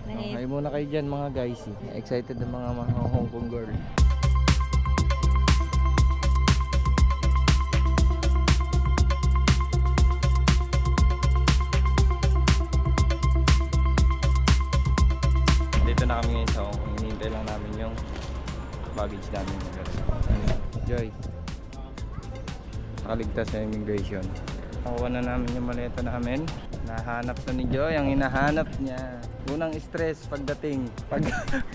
Hi muna kayo dyan mga guys. Excited ng mga Hong Kong girl. Dito na kami ngayon sa Hong Kong. Hinihintay lang namin yung baggage namin. Joy, nakaligtas na immigration. Nakuha na namin yung maleta namin. Nahanap na ni Joy ang hinahanap niya. Unang stress pagdating,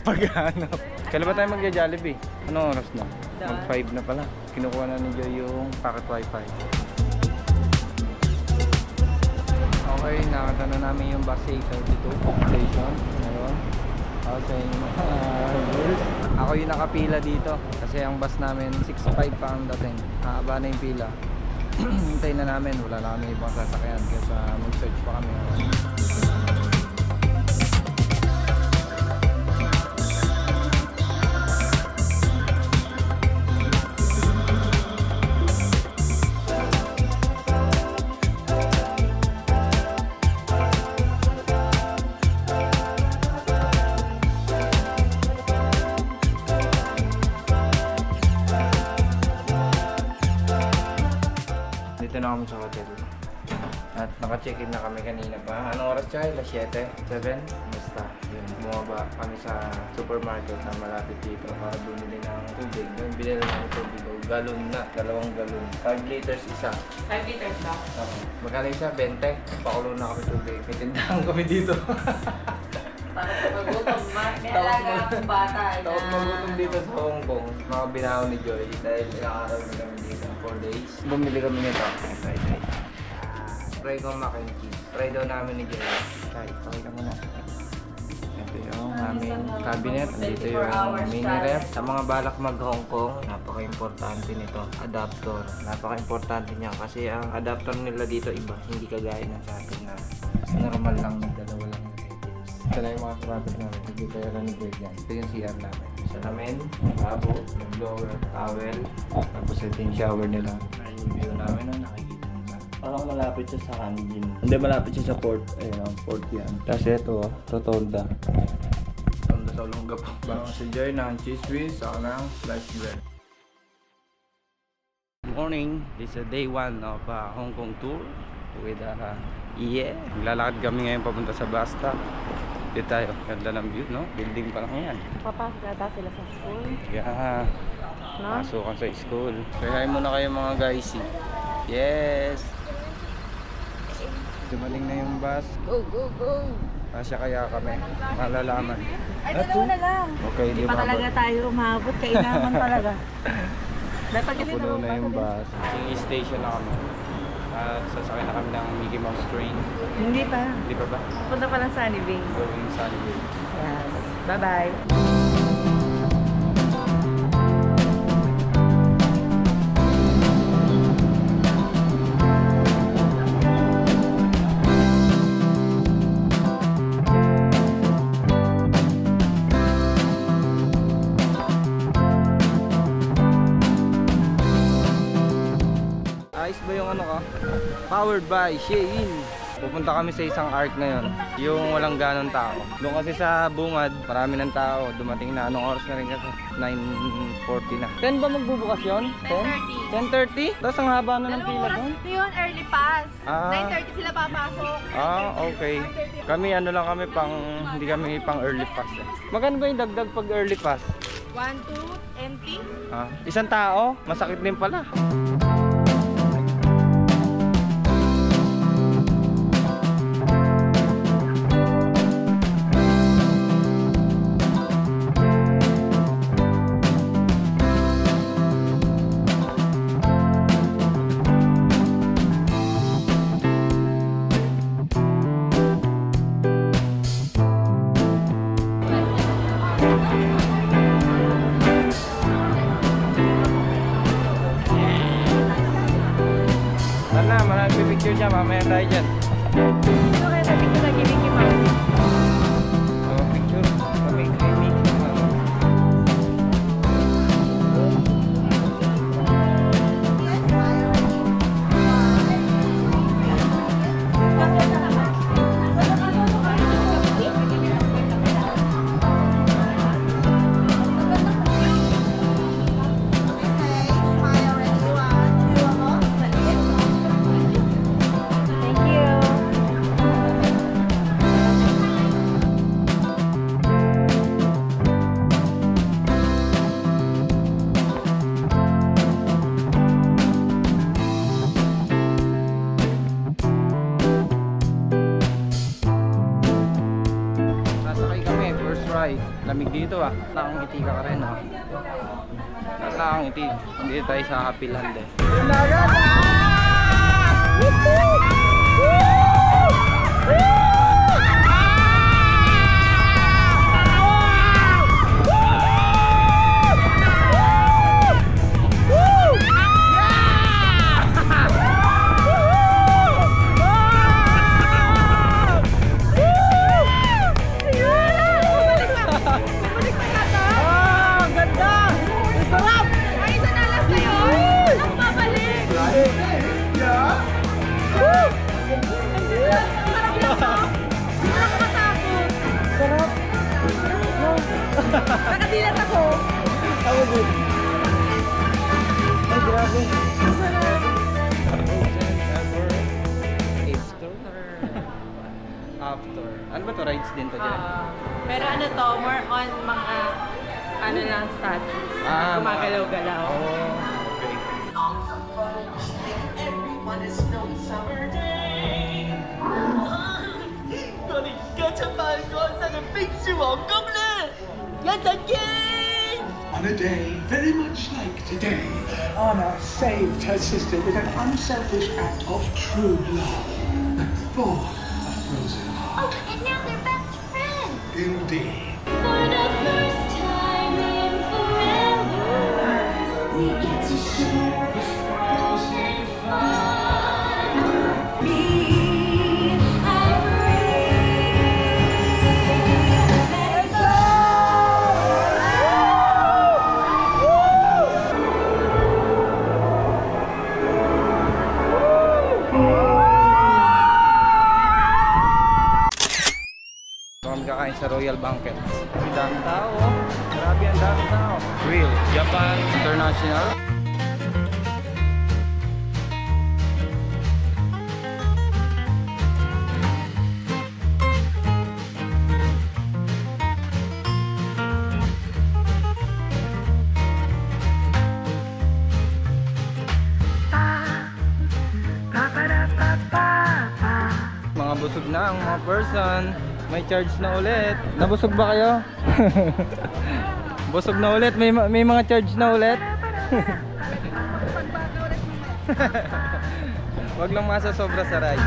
paghanap. Kailan ba tayo magja-Jollibee? Anong oras na? Mag 5 na pala. Kinukuha na ni Joy yung pocket wifi. Okay, nakita na namin yung bus 832 station. Ngayon, ako sa inyo mga girls. Ako yung nakapila dito kasi ang bus namin 6:05 pa ang dating. Haba na yung pila. Hintayin na namin, wala na kami ibang sasakyan kaya mag-search pa kami. Dito na kami sa hotel at naka-check-in na kami kanina pa. Anong oras siya? Alas 7? 7? Basta yun, bumaba kami sa supermarket na malapit dito para bumili ng tubig. Yung binili ng tubig, galon na, 2 galon, 5 liters isa. 5 liters ba? Magkano isa? 20. Pakulo na kami tubig, may tindahan kami dito. Para sa magutom, may alaga akong bata. Tapos magutom dito sa Hong Kong, mga binaw ni Joy dahil ilang araw na kami dito, 4 days. Bumili kami nito. Try ko mac and cheese. Try daw namin ni Joy. Pakita mo na. Ito yung aming cabinet. Dito yung mini ref. Sa mga balak mag Hong Kong, napaka-importante nito. Adapter. Napaka-importante niya kasi ang adapter nila dito iba. Hindi kagaya na sa atin na normal lang, dalawa lang. Ito na yung mga sapatos namin. Hindi kaya lang ni Joy yan. Ito yung CR namin. Sa namin, labo, yung blower, towel. Tapos ito yung shower nila. Yung view namin na nakikita. Parang malapit siya sa Hangin. Hindi, malapit siya sa port. Ayun, port yan. Tapos ito, Rotonda. Rotonda sa Olongapo. Parang si Joy ng cheese whiz, ako ng sliced bread. Good morning. This is day 1 of Hong Kong tour with Iye. Naglalakad kami ngayon papunta sa Basta. Dito tayo. Ganda ng view, no? Building pa lang yan. Papasok ata sila sa school. Yeah. No? Pasukan sa school. Kaya muna kayo mga guys. Yes! Dumaling na yung bus. Go, go, go! Kasya kaya kami. Malalaman. Ay, dalawa na lang. Okay, Hindi pa talaga tayo umabot. Kainaman talaga. Dapat hindi napuno na yung bus. Yung station na kami. At sasakay na kami ng Mickey Mouse train. Hindi pa. Hindi pa ba? Punta pa lang Sunny Bay. Going Sunny Bay. Yes. Bye-bye. Ayos ba yung ano ka? Powered by Shein. Pupunta kami sa isang arc ngayon, yung walang ganong tao. Doon kasi sa bungad, marami ng tao. Dumating na, anong oras na rin kasi? 9:40 na. 10 ba magbubukas yun? 10:30? 10:30? Tapos ang haba na ng pila doon? Yun, early pass. 9:30 sila papasok. Okay. Kami ano lang kami hindi kami pang early pass. Magkano ba yung dagdag pag early pass? 1, 2, empty. Isang tao? Masakit din pala. Picture niya, mamaya tayo dyan. Ito kaya sa picture lagi Mickey Mouse. Picture, kami Mickey Mouse. Ray. Lamig dito ah. Nakangiti ka rin ah. Nakangiti. Hindi tayo sa Happy Land eh. Nakadilat ako. Ako din. Ay, grabe. After. Ano ba to? Rides din to dyan? Pero ano to, more on mga ano lang status. Gumagalaw-galaw. Oh, okay. On a day very much like today, Anna saved her sister with an unselfish act of true love for a frozen heart. Oh, and now they're best friends. Indeed. For the first time in forever, we get to share this frozen fun. Me, I'm free. Let go. Kami kakain sa Royal Banquet. Ang dami tao. Grabe, ang dami tao. Real Japan International. Mga busog na ang mga person. May charge na ulit. Nabusog ba kayo? Busog na ulit. May mga charge na ulit. Wag lang masasobra sa ride.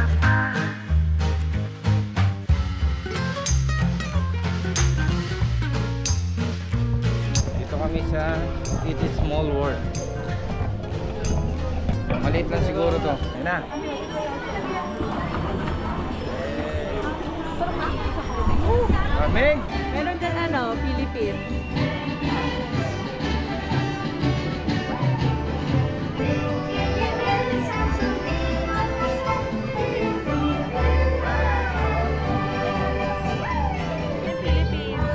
Dito kami sa It is Small World. Maliit lang siguro to. Ayun na. Aming! Meron din ano, Philippines. Yung Philippines.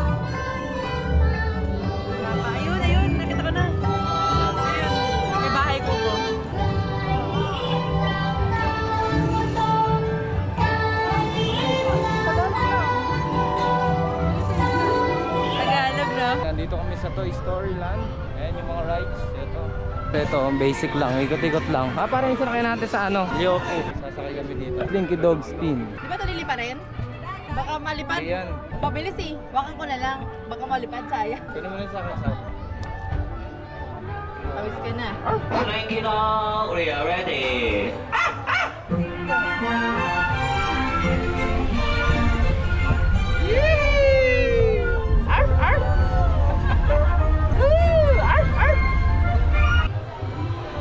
Ayun, ayun, nakita ko na. Ayun, may bahay ko po. Tagalog, no? Nandito kami sa Toy Story Land. Ayan yung mga rides. Ito, basic lang. Ikot-ikot lang. Parang isa na kayo natin sa ano? Lyofu. Sasakay kami dito. Blinky Dog Spin. Di ba ito lilipa rin? Baka malipad. Ayan. Pabilis eh. Wakan ko na lang. Baka malipad, sayang. Pwede mo rin sa akin sa Pawis ka na. Bring it on, we are ready.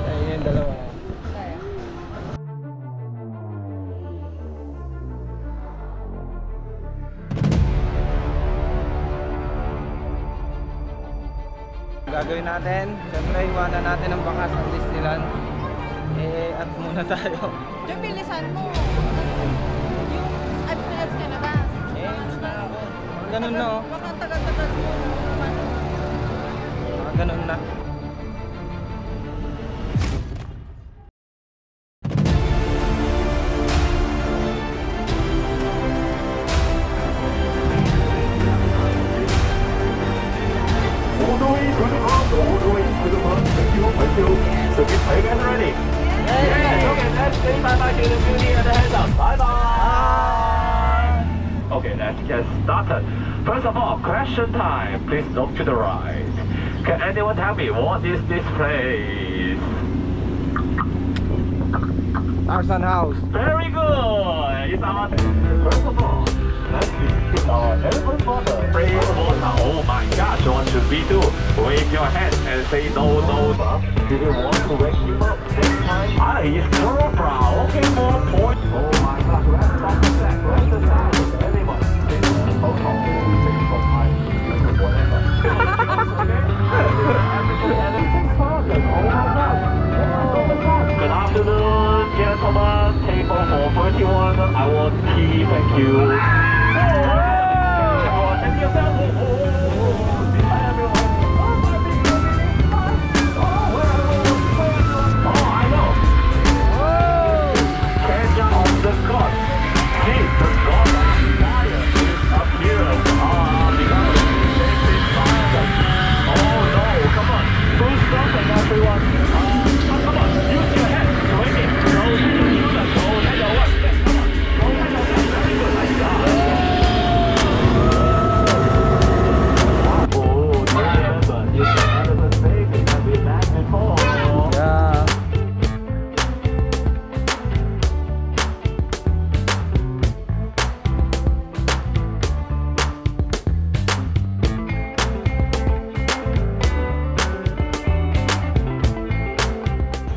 Ayun yung dalawa. Gagawin natin, siyempre iwanan natin ang bakas ng Disneyland. At muna tayo. Yung bilisan mo. Yung ads ka na ba? Na ako. Ganun na oh. Baka tagal-tagal mo. Ganun na. So get are you guys ready? Yeah. Okay, let's say bye bye to the beauty and the hands up. Bye bye. Okay, now let's get started. First of all, question time. Please look to the right. Can anyone tell me what is this place? Tarzan House. Very good. It's our. First of all, let's visit our elephant mother. Spray water. Oh my gosh, what should we do? Wave your hand and say no, no. Do you want to wake him up this time? Ah, he's Cobra. Okay, 4 points. Oh my gosh, let's stop the sack. Let's the sack. Anyone? Oh, good afternoon, gentlemen. Table for 31. I want tea, thank you. And yourself. I know. Catch on the god. See, the god of fire is up here. Because this silence. Oh no, come on. Do something, everyone. Come on, use your head. Swing it. Go to the shooter. Go ahead your work. Come on. Go ahead your work. Very good. Like that. Oh, remember, you can have a baby and be back before. Yeah.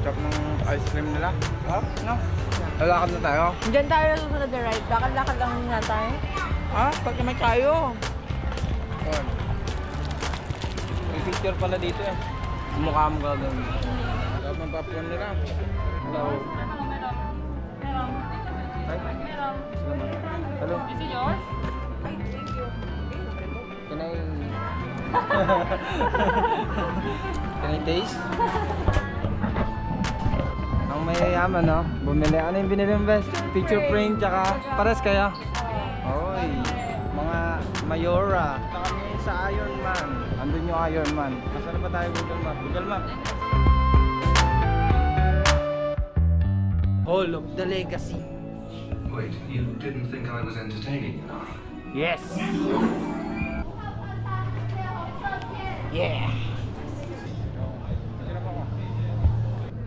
Chop ng ice cream nila. Ha? No? Lalakad na tayo. Diyan tayo susunod na ride. Lakad-lakad lang nga tayo. Ah, pag may tayo. Yun. May picture pala dito eh. Mukha mo gagawin. Chop ng popcorn nila. Hello. Ay. Hello. Is it yours? Can I... Can I taste? Ang mayayaman, no? Bumili. Ano yung binili mo, best? Picture frame, tsaka pares kaya? Oy, mga Mayora. Kami sa Iron Man. Andun yung Iron Man. Nasaan ba tayo Google Map? Google Map. Hall of the Legacy. Wait, you didn't think I was entertaining enough? Yes! Yeah!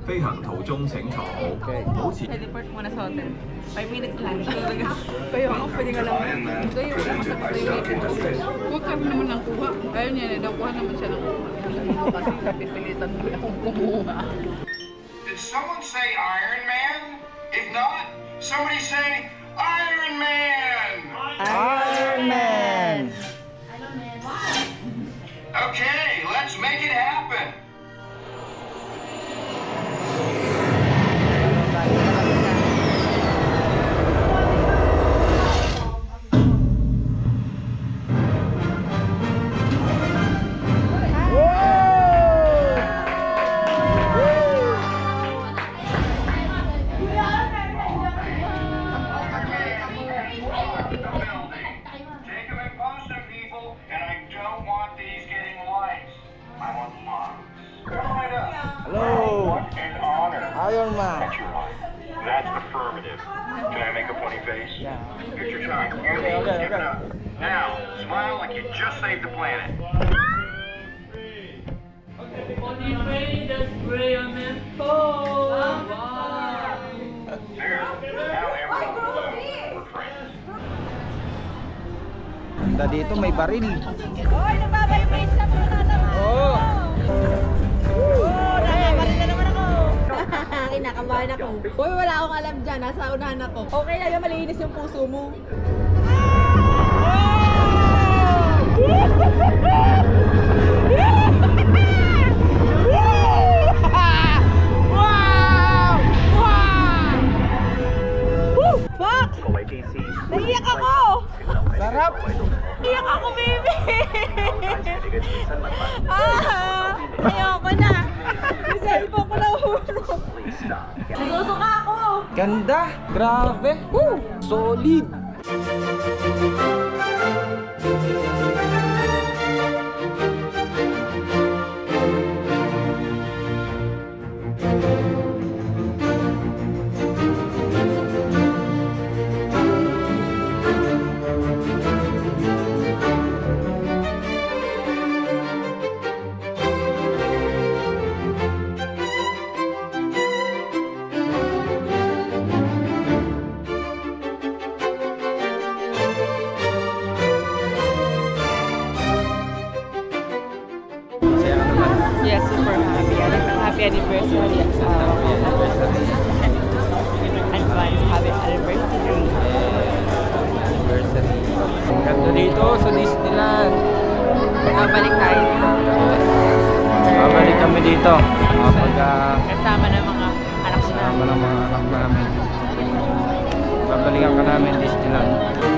飛行途中請坐好，保持 Teleport muna sa hotel. 5 minutes lang. Kaya ako pwede nga lang. Ito yung masakit sa yung huwag kami naman ng kuha. Ayaw niya na, nakuha naman siya ng kuha. Kasi napipilitan mo akong kumuha. Did someone say Iron Man? If not, somebody say Iron Man! Iron Man! Okay, let's make it happen! Jacob and Boston people, and I don't want these getting likes. I want loves. Right up. Hello! What an honor. Iron Man! That's your line. That's affirmative. Can I make a funny face? Yeah. Picture time. Okay. Now, smile like you just saved the planet. There. Now everyone will know we're friends. Ganda dito, may baril. Hoy, nagbabibrate sa puta naman! Oo! Nakabaril na naman ako! Kinakabahan ako. Hoy, wala akong alam dyan. Nasa unahan ako. Okay lang yan, malinis yung puso mo. Fuck! Naiyak ako! Sarap! Naiyak ako, baby! Ayoko na! Yung cellphone ko nahulog. Nasusuka ako! Ganda! Grabe! Woo! Solid! anniversary. Happy anniversary. Advance happy anniversary. Anniversary. Ang ganda dito sa Disneyland. Babalik tayo. Babalik kami dito. Kapag Kasama ng mga anak kasama ng mga anak namin. Babalikan ka namin Disneyland.